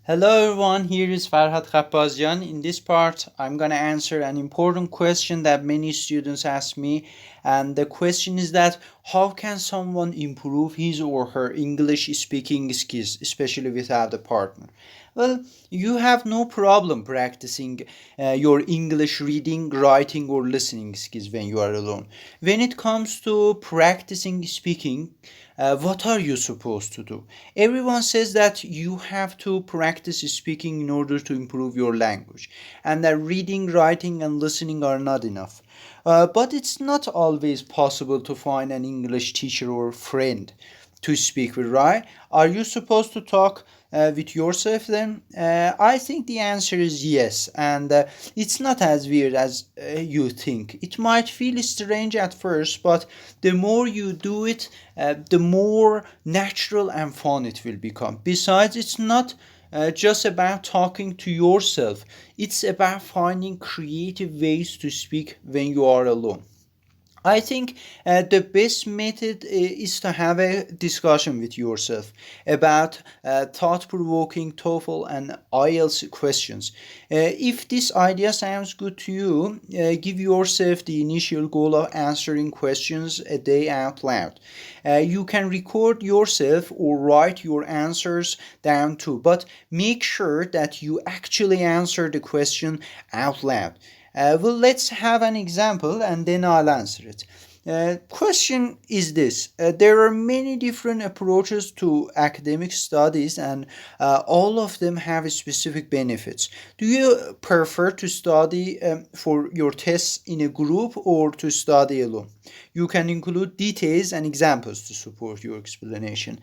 Hello everyone, here is Farhad Khabazian. In this part, I'm going to answer an important question that many students ask me. And the question is that how can someone improve his or her English speaking skills, especially without a partner? Well, you have no problem practicing your English reading, writing, or listening skills when you are alone. When it comes to practicing speaking, what are you supposed to do? Everyone says that you have to practice speaking in order to improve your language, and that reading, writing, and listening are not enough. But it's not always possible to find an English teacher or friend to speak with, right? Are you supposed to talk with yourself then? I think the answer is yes, and it's not as weird as you think. It might feel strange at first, but the more you do it, the more natural and fun it will become. Besides, it's not just about talking to yourself, it's about finding creative ways to speak when you are alone. I think the best method is to have a discussion with yourself about thought-provoking TOEFL and IELTS questions. If this idea sounds good to you, give yourself the initial goal of answering questions a day out loud. You can record yourself or write your answers down too, but make sure that you actually answer the question out loud. Well, let's have an example and then I'll answer it. Question is this. There are many different approaches to academic studies and all of them have specific benefits. Do you prefer to study for your tests in a group or to study alone? You can include details and examples to support your explanation.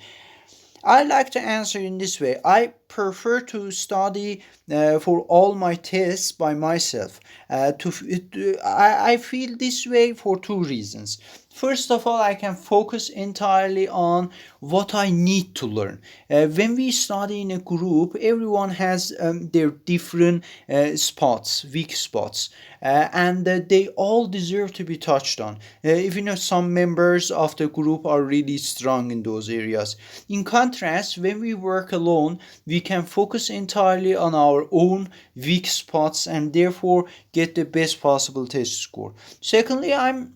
I like to answer in this way. I prefer to study for all my tests by myself. I feel this way for two reasons. First of all, I can focus entirely on what I need to learn. When we study in a group, everyone has their different spots, weak spots, and they all deserve to be touched on. If you know, some members of the group are really strong in those areas. In contrast, when we work alone, we can focus entirely on our own weak spots and therefore get the best possible test score. Secondly, I'm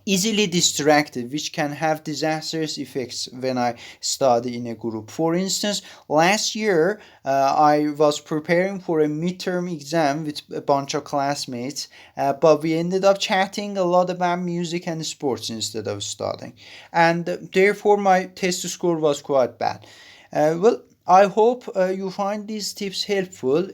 easily distracted, which can have disastrous effects when I study in a group. For instance, last year I was preparing for a midterm exam with a bunch of classmates, but we ended up chatting a lot about music and sports instead of studying, and therefore my test score was quite bad. Well, I hope you find these tips helpful.